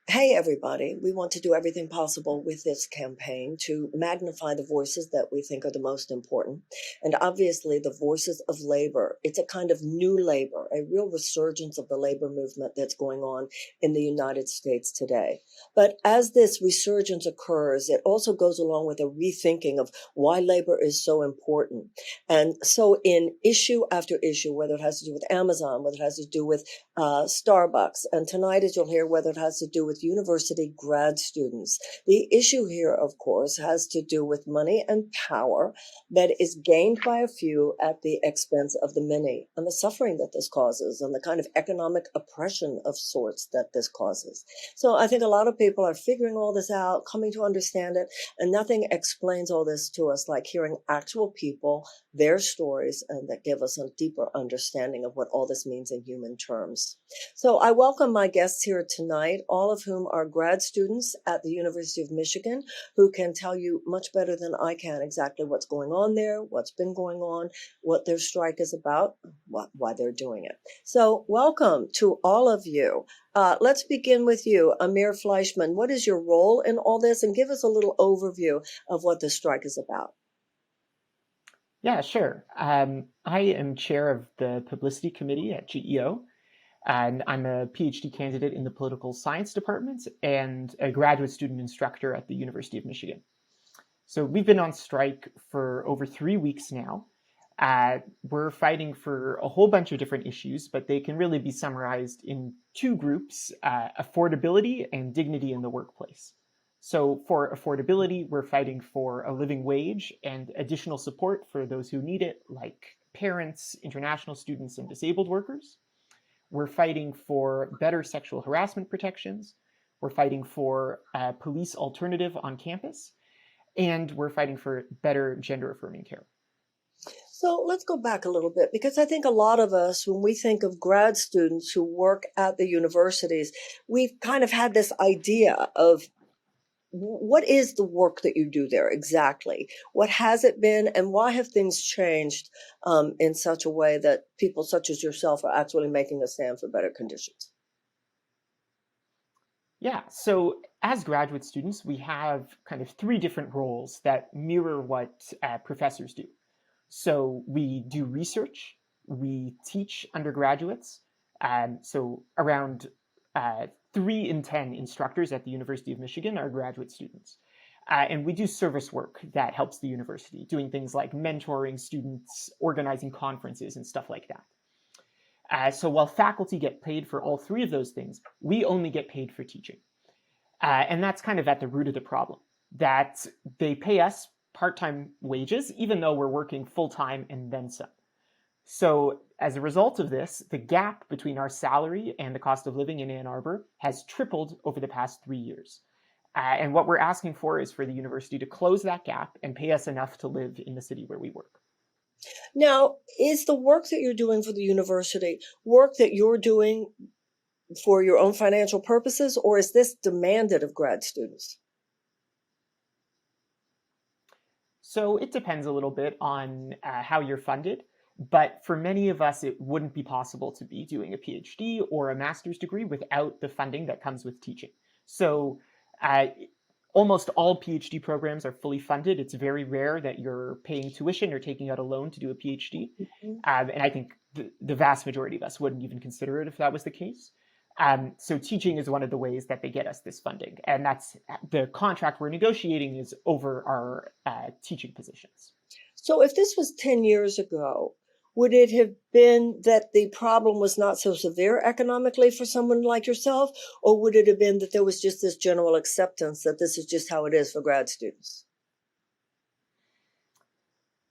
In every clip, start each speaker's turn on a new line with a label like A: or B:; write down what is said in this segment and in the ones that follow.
A: Hey, everybody. We want to do everything possible with this campaign to magnify the voices that we think are the most important. And obviously, the voices of labor. It's a kind of new labor, a real resurgence of the labor movement that's going on in the United States today. But as this resurgence occurs, it also goes along with a rethinking of why labor is so important. And so, in issue after issue, whether it has to do with Amazon, whether it has to do with Starbucks. And tonight, as you'll hear, whether it has to do with university grad students. The issue here, of course, has to do with money and power that is gained by a few at the expense of the many, and the suffering that this causes, and the kind of economic oppression of sorts that this causes. So I think a lot of people are figuring all this out, coming to understand it, and nothing explains all this to us like hearing actual people, their stories, and that give us a deeper understanding of what all this means in human terms. So I welcome my guests here tonight, all of whom are grad students at the University of Michigan, who can tell you much better than I can exactly what's going on there, what's been going on, what their strike is about, why they're doing it. So welcome to all of you. Let's begin with you, Amir Fleischman. What is your role in all this? And give us a little overview of what the strike is about.
B: Yeah, sure. I am chair of the publicity committee at GEO, and I'm a PhD candidate in the political science department and a graduate student instructor at the University of Michigan. So we've been on strike for over 3 weeks now. We're fighting for a whole bunch of different issues, but they can really be summarized in two groups, affordability and dignity in the workplace. So for affordability, we're fighting for a living wage and additional support for those who need it, like parents, international students, and disabled workers. We're fighting for better sexual harassment protections. We're fighting for a police alternative on campus. And we're fighting for better gender affirming care.
A: So let's go back a little bit because I think a lot of us, when we think of grad students who work at the universities, we've kind of had this idea of what is the work that you do there exactly? What has it been, and why have things changed in such a way that people such as yourself are actually making a stand for better conditions?
B: Yeah, so as graduate students, we have kind of three different roles that mirror what professors do. So we do research, we teach undergraduates, so around 3 in 10 instructors at the University of Michigan are graduate students. And we do service work that helps the university, doing things like mentoring students, organizing conferences, and stuff like that. So while faculty get paid for all three of those things, we only get paid for teaching. And that's kind of at the root of the problem, that they pay us part-time wages, even though we're working full-time and then some. So as a result of this, the gap between our salary and the cost of living in Ann Arbor has tripled over the past 3 years. And what we're asking for is for the university to close that gap and pay us enough to live in the city where we work.
A: Now, is the work that you're doing for the university work that you're doing for your own financial purposes, or is this demanded of grad students?
B: So it depends a little bit on how you're funded. But for many of us, it wouldn't be possible to be doing a PhD or a master's degree without the funding that comes with teaching. So uh, almost all PhD programs are fully funded. It's very rare that you're paying tuition or taking out a loan to do a PhD.
A: Mhm.
B: And I think the vast majority of us wouldn't even consider it if that was the case. So teaching is one of the ways that they get us this funding. And that's the contract we're negotiating is over our teaching positions.
A: So if this was 10 years ago, would it have been that the problem was not so severe economically for someone like yourself, or would it have been that there was just this general acceptance that this is just how it is for grad students?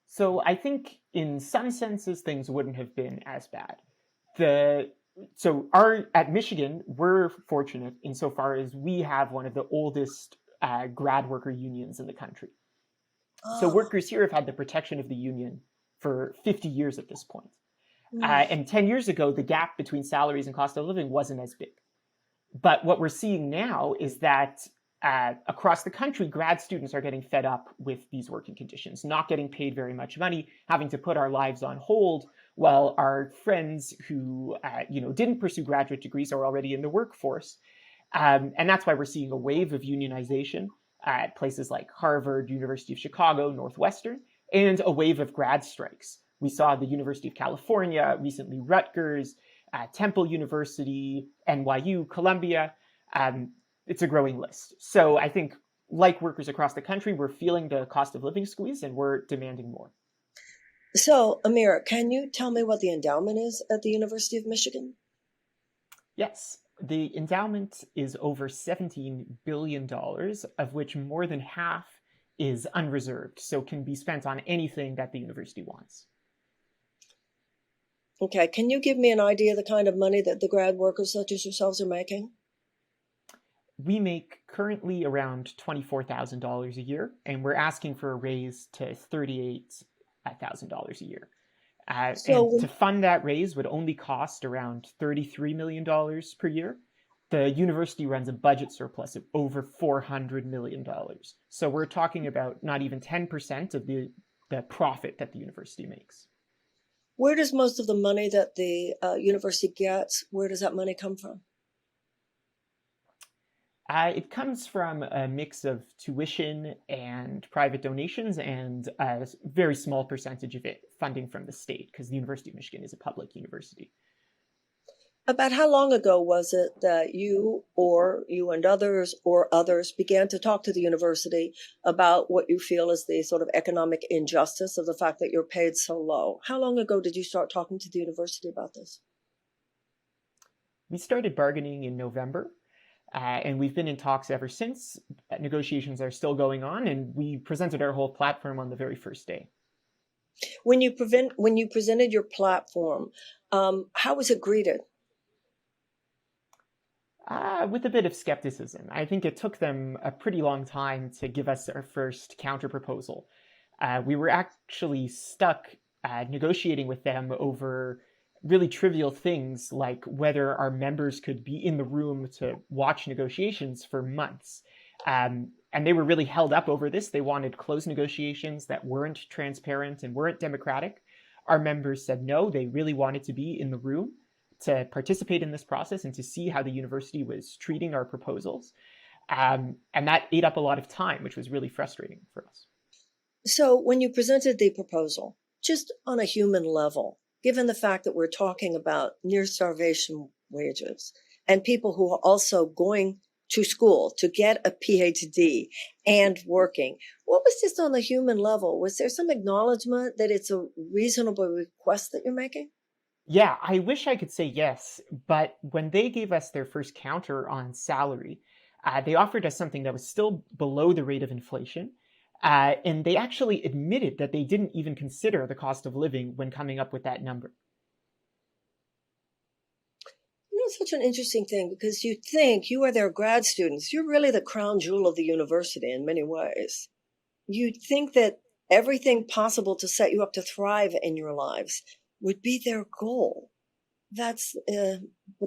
B: So I think in some senses things wouldn't have been as bad. The so our at Michigan we're fortunate insofar as we have one of the oldest grad worker unions in the country. So
A: Ah,
B: workers here have had the protection of the union for 50 years at this point.
A: mm,
B: And 10 years ago, the gap between salaries and cost of living wasn't as big. But what we're seeing now is that across the country, grad students are getting fed up with these working conditions, not getting paid very much money, having to put our lives on hold while our friends who didn't pursue graduate degrees are already in the workforce. And that's why we're seeing a wave of unionization at places like Harvard, University of Chicago, Northwestern, and a wave of grad strikes. We saw the University of California, recently Rutgers, Temple University, NYU, Columbia. It's a growing list. So I think, like workers across the country, we're feeling the cost of living squeeze and we're demanding more.
A: So, Amir, can you tell me what the endowment is at the University of Michigan?
B: Yes, the endowment is over $17 billion, of which more than half is unreserved, so can be spent on anything that the university wants.
A: Okay, can you give me an idea of the kind of money that the grad workers such as yourselves are making?
B: We make currently around $24,000 a year, and we're asking for a raise to $38,000 a year. And
A: So,
B: to fund that raise would only cost around $33 million per year. The university runs a budget surplus of over $400 million. So we're talking about not even 10% of the profit that the university makes.
A: where does most of the money that the university gets, where does that money come from?
B: It comes from a mix of tuition and private donations, and a very small percentage of it funding from the state, because the University of Michigan is a public university.
A: About how long ago was it that you or you and others or others began to talk to the university about what you feel is the sort of economic injustice of the fact that you're paid so low? How long ago did you start talking to the university about this?
B: We started bargaining in November, and we've been in talks ever since. Negotiations are still going on, and we presented our whole platform on the very first day.
A: When you presented your platform, how was it greeted?
B: With a bit of skepticism. I think it took them a pretty long time to give us our first counterproposal. We were actually stuck negotiating with them over really trivial things like whether our members could be in the room to watch negotiations for months. And they were really held up over this. They wanted closed negotiations that weren't transparent and weren't democratic. Our members said no, they really wanted to be in the room to participate in this process and to see how the university was treating our proposals. And that ate up a lot of time, which was really frustrating for us.
A: So, when you presented the proposal, just on a human level, given the fact that we're talking about near starvation wages and people who are also going to school to get a PhD and working, what was just on the human level? Was there some acknowledgement that it's a reasonable request that you're making?
B: Yeah, I wish I could say yes, but when they gave us their first counter on salary, they offered us something that was still below the rate of inflation. And they actually admitted that they didn't even consider the cost of living when coming up with that number.
A: You know, it's such an interesting thing because you think you are their grad students. You're really the crown jewel of the university in many ways. You'd think that everything possible to set you up to thrive in your lives would be their goal. But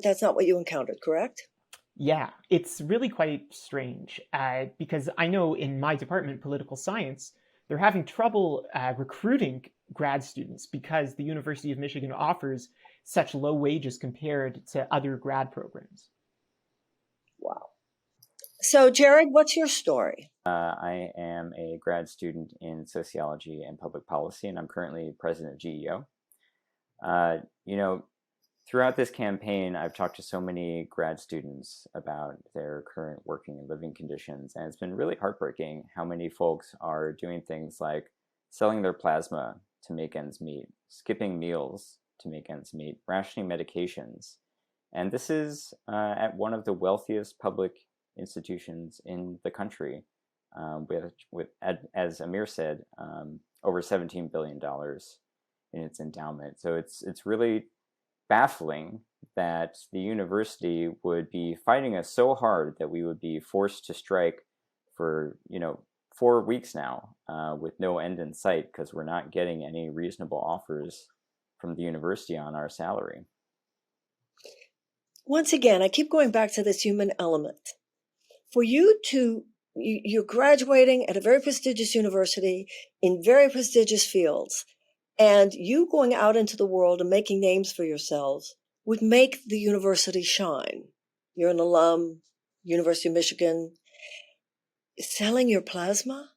A: that's not what you encountered, correct?
B: Yeah, it's really quite strange because I know in my department, political science, they're having trouble recruiting grad students because the University of Michigan offers such low wages compared to other grad programs.
A: Wow. So, Jared, what's your story?
C: I am a grad student in sociology and public policy, and I'm currently president of GEO. You know, throughout this campaign, I've talked to so many grad students about their current working and living conditions, and it's been really heartbreaking how many folks are doing things like selling their plasma to make ends meet, skipping meals to make ends meet, rationing medications. And this is at one of the wealthiest public institutions in the country, with as Amir said, over $17 billion in its endowment. So it's really baffling that the university would be fighting us so hard that we would be forced to strike for 4 weeks now with no end in sight because we're not getting any reasonable offers from the university on our salary.
A: Once again, I keep going back to this human element. For you're graduating at a very prestigious university in very prestigious fields, and you going out into the world and making names for yourselves would make the university shine. You're an alum, University of Michigan, selling your plasma?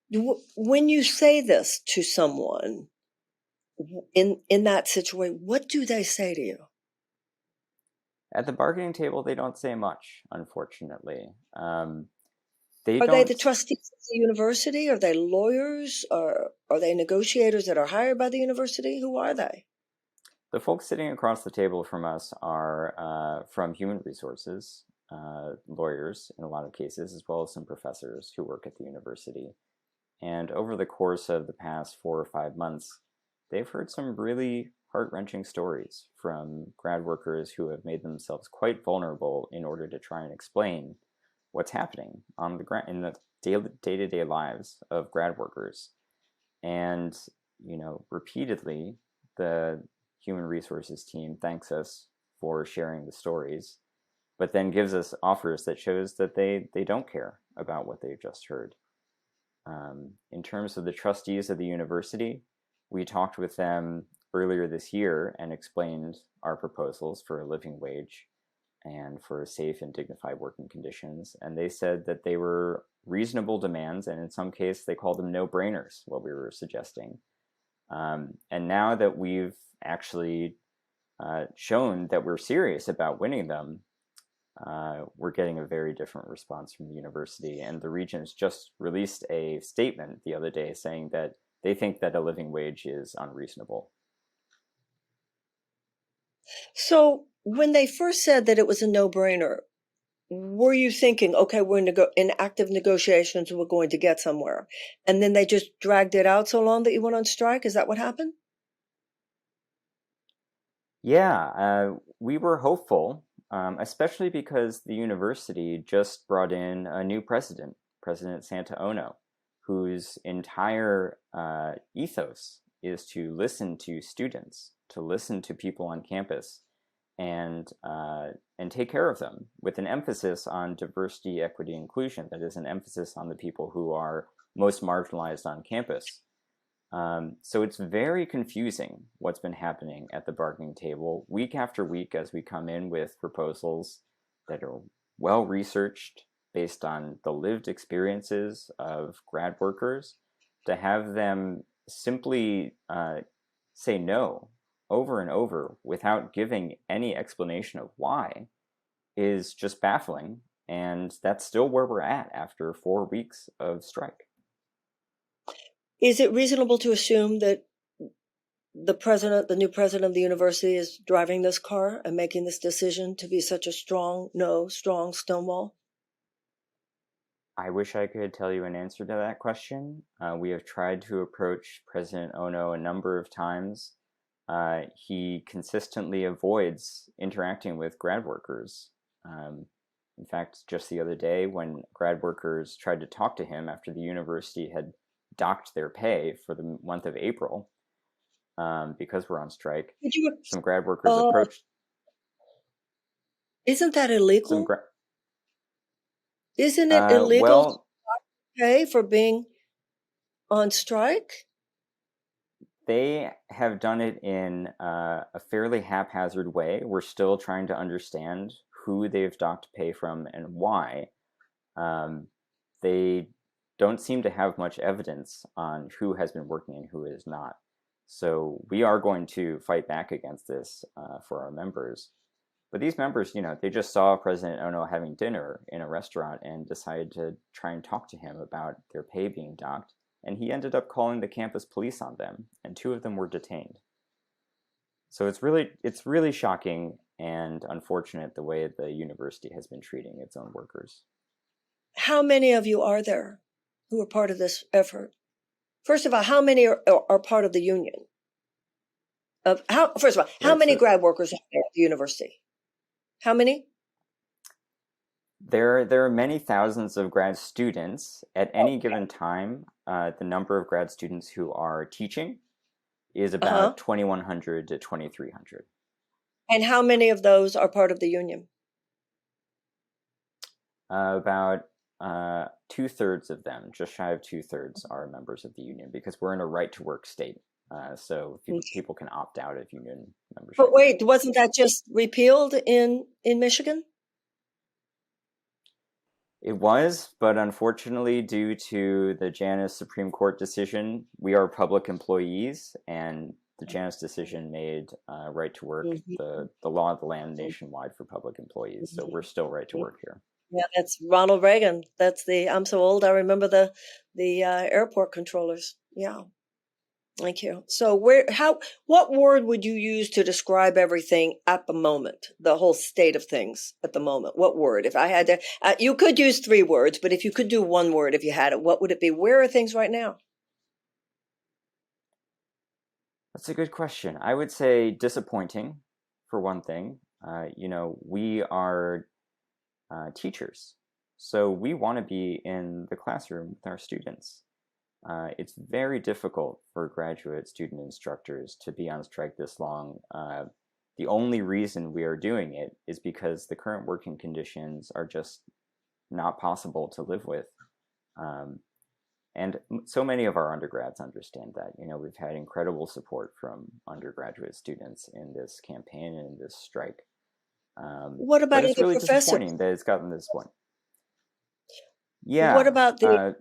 A: When you say this to someone in that situation, what do they say to you?
C: At the bargaining table, they don't say much, unfortunately. They
A: Are they the
C: don't.
A: trustees of the university? Are they lawyers? Or are they negotiators that are hired by the university? Who are they?
C: The folks sitting across the table from us are from human resources, lawyers in a lot of cases, as well as some professors who work at the university. And over the course of the past 4 or 5 months, they've heard some really heart-wrenching stories from grad workers who have made themselves quite vulnerable in order to try and explain what's happening on the in the day-to-day lives of grad workers. And, repeatedly, the human resources team thanks us for sharing the stories, but then gives us offers that shows that they don't care about what they've just heard. In terms of the trustees of the university, we talked with them earlier this year and explained our proposals for a living wage and for safe and dignified working conditions. And they said that they were reasonable demands, and in some cases, they called them no-brainers, what we were suggesting. And now that we've actually shown that we're serious about winning them, we're getting a very different response from the university. And the Regents just released a statement the other day saying that they think that a living wage is unreasonable.
A: So when they first said that it was a no-brainer, were you thinking, okay, we're in active negotiations, we're going to get somewhere, and then they just dragged it out so long that you went on strike? Is that what happened?
C: Yeah, we were hopeful, especially because the university just brought in a new president, President Santa Ono, whose entire ethos is to listen to students, to listen to people on campus, and take care of them with an emphasis on diversity, equity, inclusion. That is an emphasis on the people who are most marginalized on campus. So it's very confusing what's been happening at the bargaining table week after week as we come in with proposals that are well researched based on the lived experiences of grad workers, to have them simply say no over and over without giving any explanation of why is just baffling. And that's still where we're at after 4 weeks of strike.
A: Is it reasonable to assume that the new president of the university, is driving this car and making this decision to be such a strong Stonewall?
C: I wish I could tell you an answer to that question. We have tried to approach President Ono a number of times. He consistently avoids interacting with grad workers. In fact, just the other day, when grad workers tried to talk to him after the university had docked their pay for the month of April, because we're on strike,
A: Did you?
C: some grad workers
A: Oh,
C: approached
A: isn't that
C: some
A: illegal? Isn't it illegal to
C: well,
A: pay for being on strike?
C: they have done it in a fairly haphazard way. We're still trying to understand who they've docked pay from and why. They don't seem to have much evidence on who has been working and who is not. So we are going to fight back against this for our members. But these members, they just saw President Ono having dinner in a restaurant and decided to try and talk to him about their pay being docked. And he ended up calling the campus police on them, and 2 of them were detained. So it's really shocking and unfortunate the way the university has been treating its own workers.
A: How many of you are there who are part of this effort? First of all, how many are part of the union? First of all, how
C: Right.
A: many
C: So
A: grad workers are there at the university? How many?
C: there are many thousands of grad students at any given time. The number of grad students who are teaching is
A: Uh-huh.
C: about 2,100 to 2,300.
A: And how many of those are part of the union?
C: About 2/3 of them, just shy of 2/3, are members of the union because we're in a right-to-work state. So people can opt out of union membership.
A: But wait, wasn't that just repealed in Michigan?
C: It was, but unfortunately, due to the Janus Supreme Court decision, we are public employees, and the Janus decision made right to work
A: Mm-hmm.
C: the law of the land nationwide for public employees. So we're still right to
A: Mm-hmm.
C: work here.
A: Yeah, that's Ronald Reagan. I'm so old. I remember the airport controllers. Yeah. Thank you. So what word would you use to describe everything at the moment, the whole state of things at the moment? What word? If I had to, you could use 3 words, but if you could do one word, if you had it, what would it be? Where are things right now?
C: That's a good question. I would say disappointing, for one thing. We are teachers, so we want to be in the classroom with our students. It's very difficult for graduate student instructors to be on strike this long. The only reason we are doing it is because the current working conditions are just not possible to live with. Um, and so many of our undergrads understand that. We've had incredible support from undergraduate students in this campaign and in this strike.
A: What
C: But
A: about
C: it's
A: other
C: really
A: professors?
C: disappointing that it's gotten to this point.
A: What
C: Yeah,
A: about the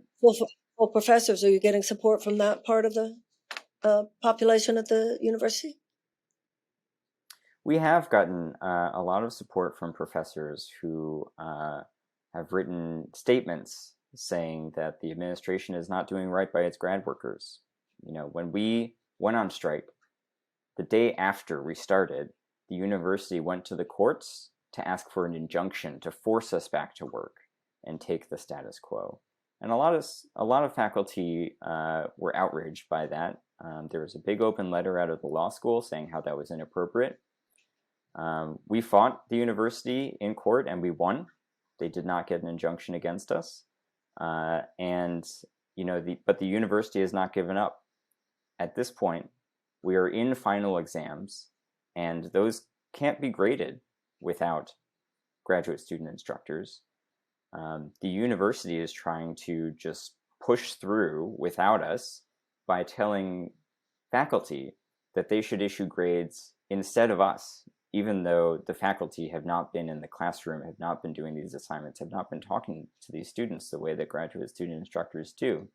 A: full professors? Are you getting support from that part of the population at the university?
C: we have gotten a lot of support from professors who have written statements saying that the administration is not doing right by its grad workers. When we went on strike, the day after we started, the university went to the courts to ask for an injunction to force us back to work and take the status quo. And a lot of faculty were outraged by that. There was a big open letter out of the law school saying how that was inappropriate. We fought the university in court and we won. They did not get an injunction against us, and but the university has not given up. At this point, we are in final exams, and those can't be graded without graduate student instructors. The university is trying to just push through without us by telling faculty that they should issue grades instead of us, even though the faculty have not been in the classroom, have not been doing these assignments, have not been talking to these students the way that graduate student instructors do.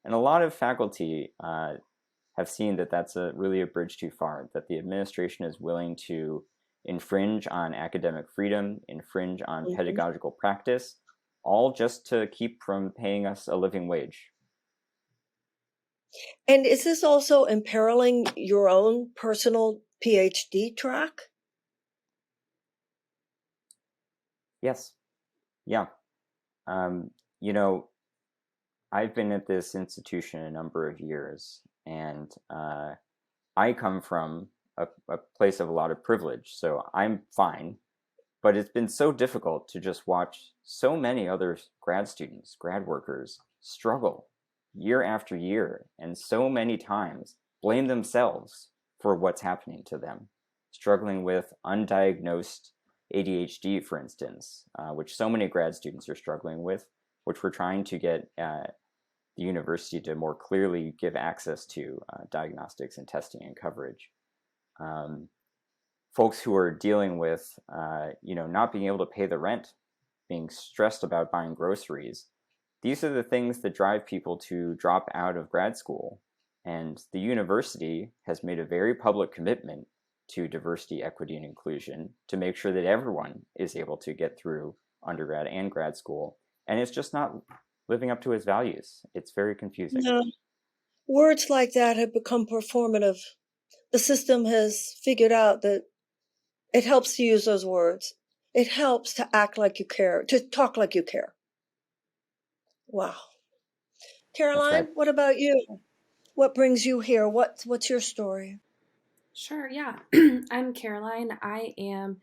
C: And a lot of faculty have seen that that's really a bridge too far, that the administration is willing to infringe on academic freedom, infringe on
A: Mhm.
C: pedagogical practice, all just to keep from paying us a living wage.
A: And is this also imperiling your own personal PhD track?
C: Yes. Yeah. Um, you know, I've been at this institution a number of years, and I come from a place of a lot of privilege, so I'm fine. But it's been so difficult to just watch so many other grad students, grad workers struggle year after year, and so many times blame themselves for what's happening to them, struggling with undiagnosed ADHD, for instance, which so many grad students are struggling with, which we're trying to get the university to more clearly give access to diagnostics and testing and coverage. Um, Folks who are dealing with, not being able to pay the rent, being stressed about buying groceries. These are the things that drive people to drop out of grad school. And the university has made a very public commitment to diversity, equity, and inclusion to make sure that everyone is able to get through undergrad and grad school. And it's just not living up to its values. It's very confusing.
A: No. Words like that have become performative. The system has figured out that it helps to use those words. It helps to act like you care, to talk like you care. Wow.
C: That's right.
A: Caroline, what about you? What brings you here? What's your story?
D: Sure, yeah. I'm Caroline. I'm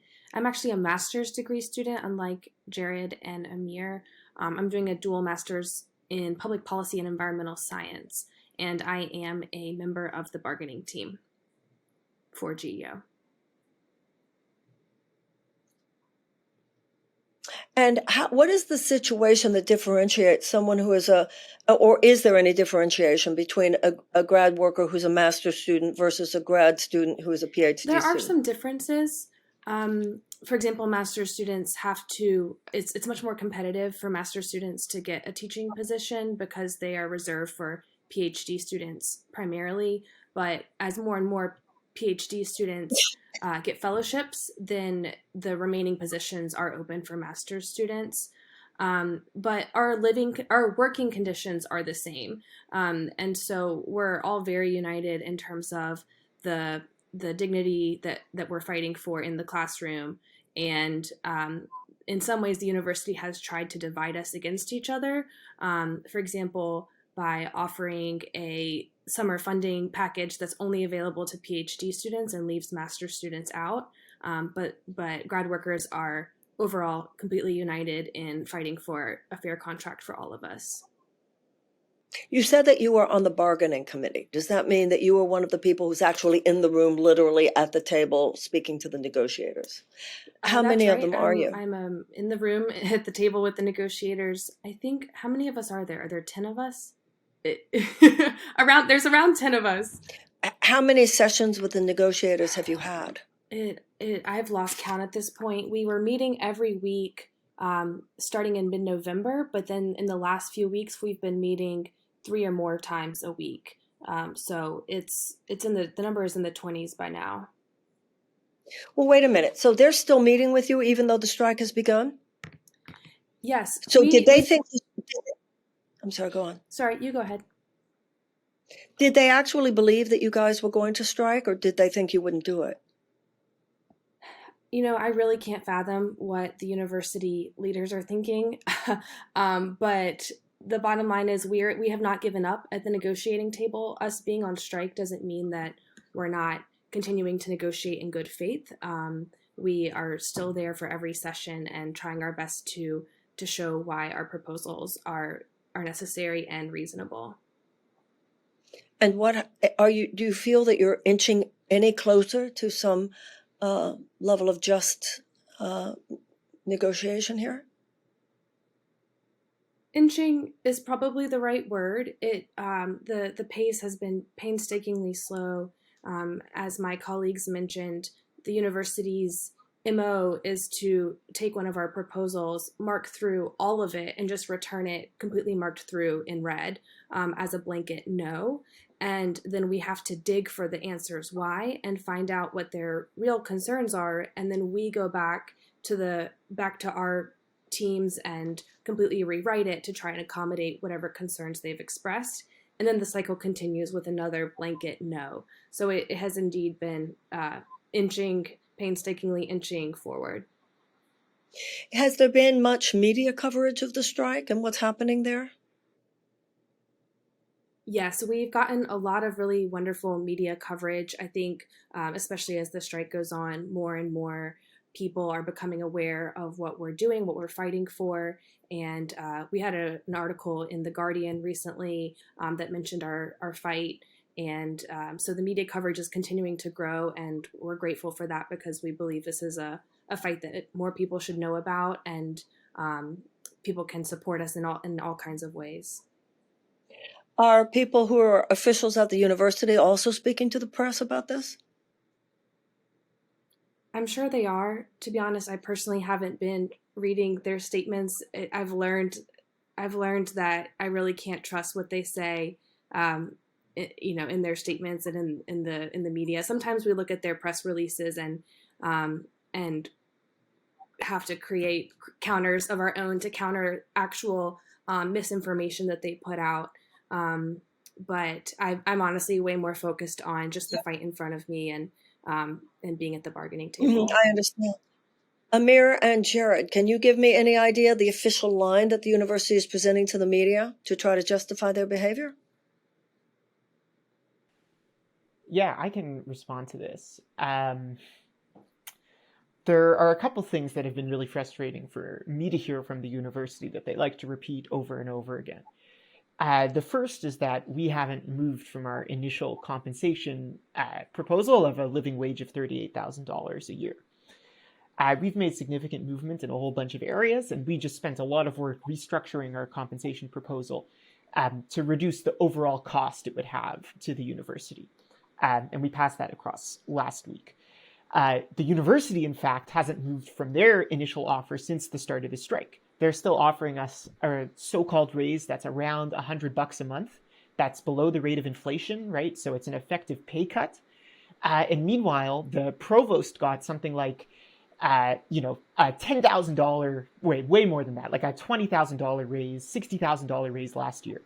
D: actually a master's degree student, unlike Jared and Amir. I'm doing a dual master's in public policy and environmental science, and I am a member of the bargaining team for GEO.
A: And what is the situation that differentiates someone who is or is there any differentiation between a grad worker who's a master's student versus a grad student who is a
D: There
A: PhD
D: are
A: student?
D: some differences. For example, master's students have to, it's much more competitive for master's students to get a teaching position because they are reserved for PhD students primarily. But as more and more PhD students get fellowships, then the remaining positions are open for master's students. But our working conditions are the same. And so we're all very united in terms of the dignity that we're fighting for in the classroom. And in some ways, the university has tried to divide us against each other. For example, by offering a summer funding package that's only available to PhD students and leaves master students out. But grad workers are overall completely united in fighting for a fair contract for all of us.
A: You said that you were on the bargaining committee. Does that mean that you were one of the people who's actually in the room, literally at the table, speaking to the negotiators? How many
D: That's
A: of them
D: right.
A: are you?
D: I'm in the room at the table with the negotiators. I think, how many of us are there? Are there 10 of us? There's around 10 of us.
A: How many sessions with the negotiators have you had?
D: I've lost count at this point. We were meeting every week, starting in mid-November, but then in the last few weeks, we've been meeting 3 or more times a week. So it's in the number is in the 20s by now.
A: Well, wait a minute. So they're still meeting with you even though the strike has begun?
D: Yes.
A: So did they think... I'm sorry, go on.
D: Sorry, you go ahead.
A: Did they actually believe that you guys were going to strike, or did they think you wouldn't do it?
D: You know, I really can't fathom what the university leaders are thinking. But the bottom line is we have not given up at the negotiating table. Us being on strike doesn't mean that we're not continuing to negotiate in good faith. We are still there for every session and trying our best to show why our proposals are necessary and reasonable.
A: And do you feel that you're inching any closer to some level of just negotiation here?
D: Inching is probably the right word. The pace has been painstakingly slow. As my colleagues mentioned, the university's MO is to take one of our proposals, mark through all of it, and just return it completely marked through in red as a blanket no. And then we have to dig for the answers why and find out what their real concerns are. And then we go back to our teams and completely rewrite it to try and accommodate whatever concerns they've expressed. And then the cycle continues with another blanket no. So it has indeed been painstakingly inching forward.
A: Has there been much media coverage of the strike and what's happening there?
D: Yes, we've gotten a lot of really wonderful media coverage. I think, especially as the strike goes on, more and more people are becoming aware of what we're doing, what we're fighting for. And we had an article in The Guardian recently that mentioned our fight. And so the media coverage is continuing to grow, and we're grateful for that because we believe this is a fight that more people should know about, and people can support us in all kinds of ways.
A: Are people who are officials at the university also speaking to the press about this?
D: I'm sure they are. To be honest, I personally haven't been reading their statements. I've learned that I really can't trust what they say, in their statements and in the media. Sometimes we look at their press releases and have to create counters of our own to counter actual misinformation that they put out. But I'm honestly way more focused on just the fight in front of me and being at the bargaining table.
A: I understand. Amir and Jared, can you give me any idea the official line that the university is presenting to the media to try to justify their behavior?
B: Yeah, I can respond to this. There are a couple things that have been really frustrating for me to hear from the university that they like to repeat over and over again. The first is that we haven't moved from our initial compensation proposal of a living wage of $38,000 a year. We've made significant movement in a whole bunch of areas, and we just spent a lot of work restructuring our compensation proposal to reduce the overall cost it would have to the university. And we passed that across last week. The university, in fact, hasn't moved from their initial offer since the start of the strike. They're still offering us a so-called raise that's around $100 a month. That's below the rate of inflation, right? So it's an effective pay cut. And meanwhile, the provost got something like, a $10,000, way more than that, like a $20,000 raise, $60,000 raise last year.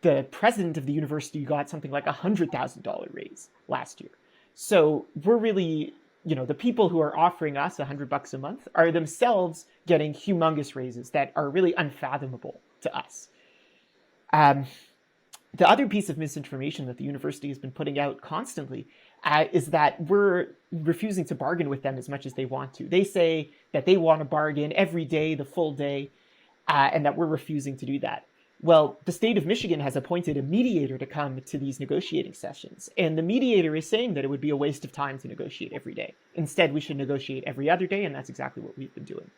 B: The president of the university got something like a $100,000 raise last year. So we're really, the people who are offering us $100 a month are themselves getting humongous raises that are really unfathomable to us. The other piece of misinformation that the university has been putting out constantly is that we're refusing to bargain with them as much as they want to. They say that they want to bargain every day, the full day, and that we're refusing to do that. Well, the state of Michigan has appointed a mediator to come to these negotiating sessions, and the mediator is saying that it would be a waste of time to negotiate every day. Instead, we should negotiate every other day, and that's exactly what we've been doing.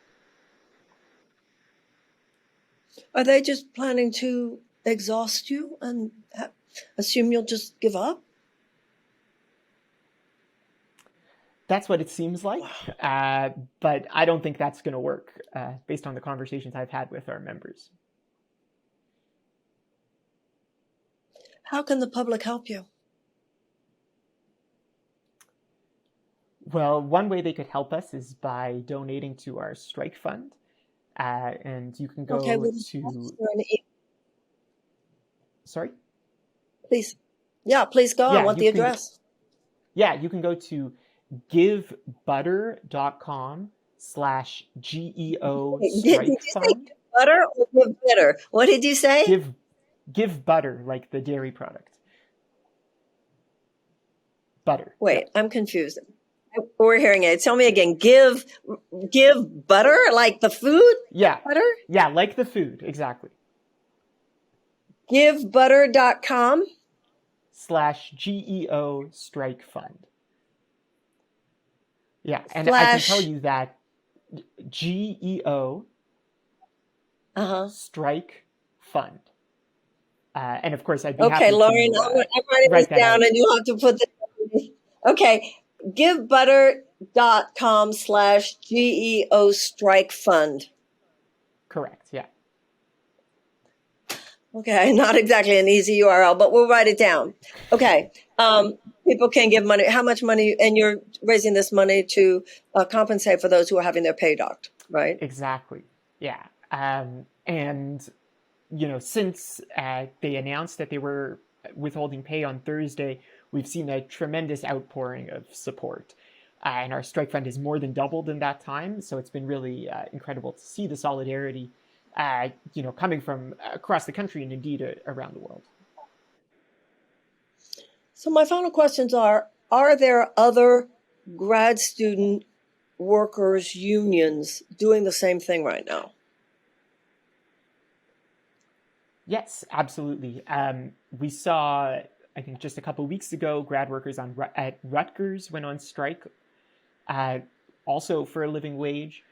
A: Are they just planning to exhaust you and assume you'll just give up?
B: That's what it seems like, but I don't think that's going to work based on the conversations I've had with our members.
A: How can the public help you?
B: Well, one way they could help us is by donating to our strike fund. And you can go to... Sorry?
A: Please. Yeah, please go. I want the address.
B: You can go to givebutter.com/GEO strike fund.
A: Say give butter or give bitter? What did you say?
B: Give butter, like the dairy product. Butter.
A: Wait, I'm confused. We're hearing it. Tell me again. Give butter, like the food?
B: Yeah.
A: Butter?
B: Yeah, like the food, exactly.
A: Givebutter.com/GEO
B: strike fund. Yeah, and I can tell you that GEO strike fund. And of course, I'd be happy to...
A: Okay, Lauren, I'm writing this down and you'll have to put this... Okay, givebutter.com/GEO strike fund.
B: Correct, yeah.
A: Okay, not exactly an easy URL, but we'll write it down. Okay, people can give money. How much money? And you're raising this money to compensate for those who are having their pay docked, right?
B: Exactly, yeah. And, since they announced that they were withholding pay on Thursday, we've seen a tremendous outpouring of support. And our strike fund has more than doubled in that time. So it's been really incredible to see the solidarity, coming from across the country and indeed around the world.
A: So my final questions are there other grad student workers unions doing the same thing right now?
B: Yes, absolutely. We saw, I think just a couple of weeks ago, grad workers at Rutgers went on strike, also for a living wage.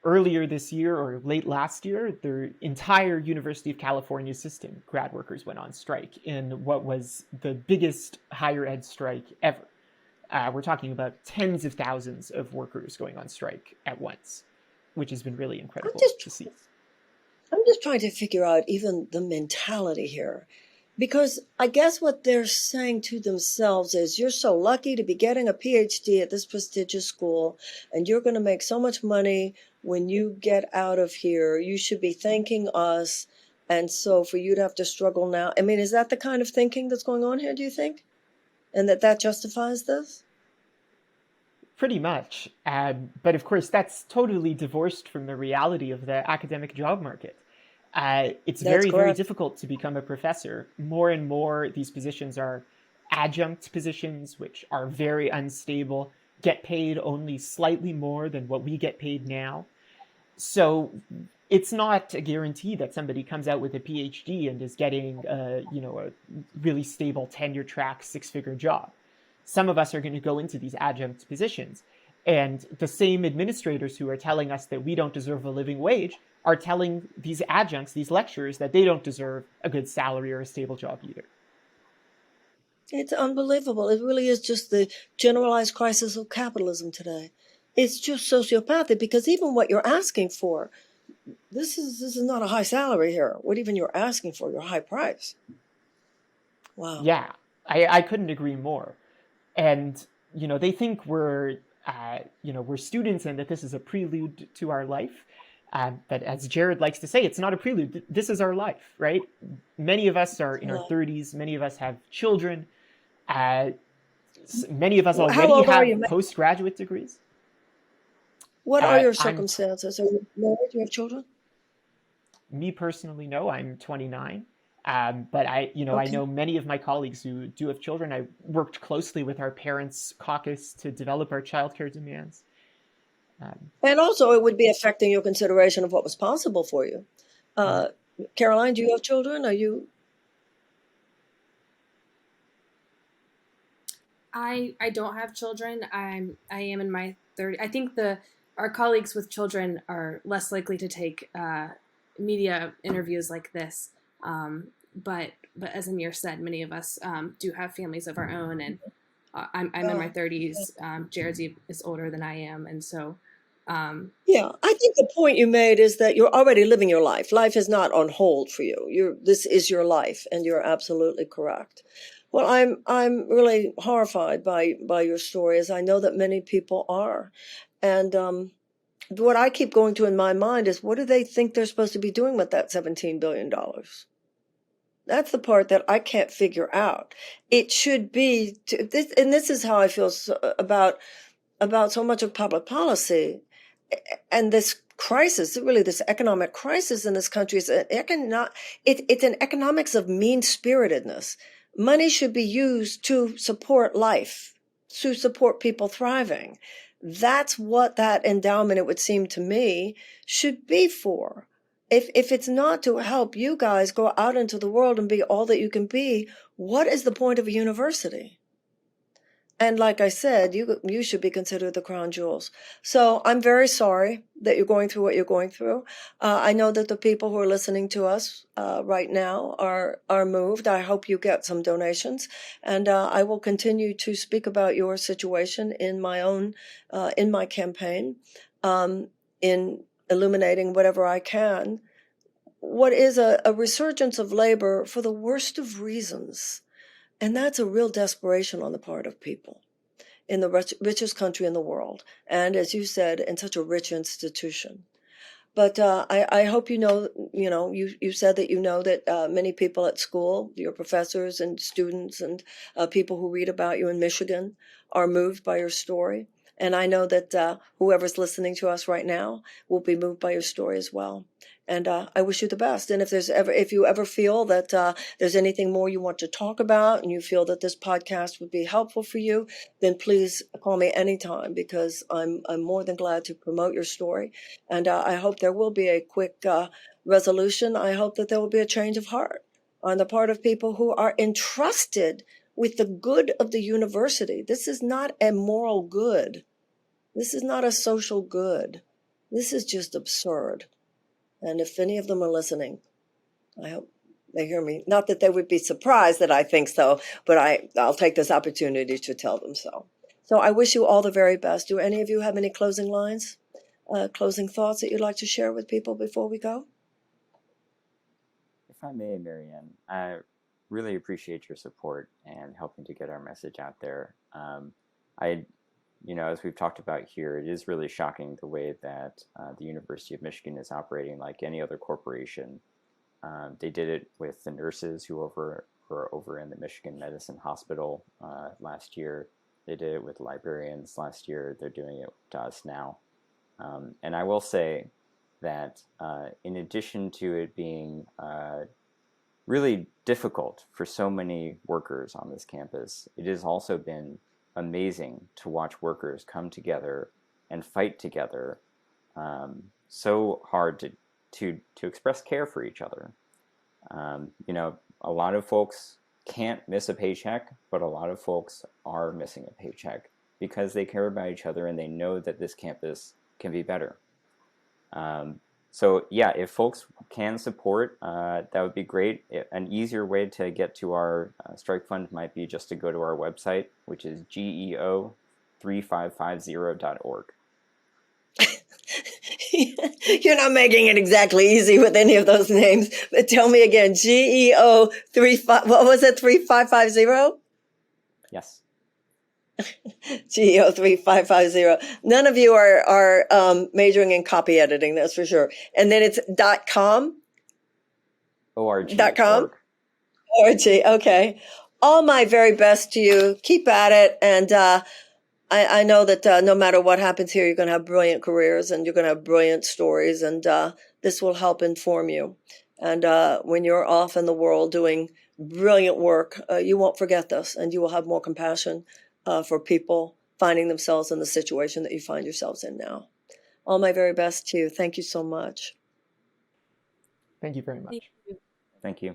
B: Earlier this year or late last year, the entire University of California system, grad workers went on strike in what was the biggest higher ed strike ever. We're talking about tens of thousands of workers going on strike at once, which has been really incredible to see.
A: I'm just trying to figure out even the mentality here, because I guess what they're saying to themselves is, you're so lucky to be getting a PhD at this prestigious school, and you're going to make so much money when you get out of here. You should be thanking us. And so for you to have to struggle now, I mean, is that the kind of thinking that's going on here, do you think? And that justifies this?
B: Pretty much. But of course, that's totally divorced from the reality of the academic job market. It's very difficult to become a professor. More and more, these positions are adjunct positions, which are very unstable, get paid only slightly more than what we get paid now. So it's not a guarantee that somebody comes out with a PhD and is getting a really stable tenure track 6-figure job. Some of us are going to go into these adjunct positions, and the same administrators who are telling us that we don't deserve a living wage are telling these adjuncts, these lecturers, that they don't deserve a good salary or a stable job either.
A: It's unbelievable. It really is just the generalized crisis of capitalism today. It's just sociopathic because even what you're asking for, this is not a high salary here. What even you're asking for, your high price. Wow.
B: Yeah, I couldn't agree more. And they think we're students and that this is a prelude to our life. But as Jared likes to say, it's not a prelude. This is our life, right? Many of us are in our 30s. Many of us have children. Uh, Many of us
A: How
B: already
A: old are
B: have
A: you?
B: postgraduate degrees.
A: What are your
B: I'm
A: circumstances? Are you married? Do you have children?
B: Me personally, no, I'm 29. But I
A: Okay.
B: know many of my colleagues who do have children. I worked closely with our parents' caucus to develop our childcare demands. Um,
A: And also, it would be affecting your consideration of what was possible for you.
B: mhm.
A: Uh, Caroline, do you have children? Are you?
D: I don't have children. I am in my 30. I think the our colleagues with children are less likely to take media interviews like this. But as Amir said, many of us do have families of our own, and I'm in my
A: Uh,
D: 30s. Jared is older than I am, and so
A: Yeah, I think the point you made is that you're already living your life. Life is not on hold for you. This is your life, and you're absolutely correct. Well, I'm really horrified by your story, as I know that many people are. And what I keep going to in my mind is, what do they think they're supposed to be doing with that $17 billion? That's the part that I can't figure out. It should be this, and this is how I feel about so much of public policy and this crisis, really this economic crisis in this country is it's an economics of mean-spiritedness. Money should be used to support life, to support people thriving. That's what that endowment, it would seem to me, should be for. If it's not to help you guys go out into the world and be all that you can be, what is the point of a university? And like I said, you should be considered the crown jewels. So I'm very sorry that you're going through what you're going through. I know that the people who are listening to us right now are moved. I hope you get some donations, and I will continue to speak about your situation in my own in my campaign, in illuminating whatever I can. What is a resurgence of labor for the worst of reasons, and that's a real desperation on the part of people in the richest country in the world, and as you said, in such a rich institution. But I hope you said that many people at school, your professors and students and people who read about you in Michigan are moved by your story. And I know that whoever's listening to us right now will be moved by your story as well. And I wish you the best. And if you ever feel that there's anything more you want to talk about, and you feel that this podcast would be helpful for you, then please call me anytime, because I'm more than glad to promote your story. And I hope there will be a quick resolution. I hope that there will be a change of heart on the part of people who are entrusted with the good of the university. This is not a moral good. This is not a social good. This is just absurd. And if any of them are listening, I hope they hear me. Not that they would be surprised that I think so, but I'll take this opportunity to tell them so. So I wish you all the very best. Do any of you have any closing lines, closing thoughts that you'd like to share with people before we go?
C: If I may, Marianne, I really appreciate your support and helping to get our message out there. I, as we've talked about here, it is really shocking the way that the University of Michigan is operating like any other corporation. They did it with the nurses who were over in the Michigan Medicine Hospital last year. They did it with librarians last year. They're doing it to us now. And I will say that in addition to it being really difficult for so many workers on this campus, it has also been amazing to watch workers come together and fight together so hard to express care for each other. A lot of folks can't miss a paycheck, but a lot of folks are missing a paycheck because they care about each other and they know that this campus can be better. So yeah, if folks can support, that would be great. An easier way to get to our strike fund might be just to go to our website, which is geo3550.org.
A: You're not making it exactly easy with any of those names, but tell me again, what was it, 3550?
C: Yes.
A: GEO3550. None of you are majoring in copy editing, that's for sure. And then it's .com?
C: .org.
A: .com? .org, okay. All my very best to you. Keep at it. And I know that no matter what happens here, you're going to have brilliant careers and you're going to have brilliant stories. And this will help inform you. And when you're off in the world doing brilliant work, you won't forget this and you will have more compassion for people finding themselves in the situation that you find yourselves in now. All my very best to you. Thank you so much.
B: Thank you very much.
C: Thank you.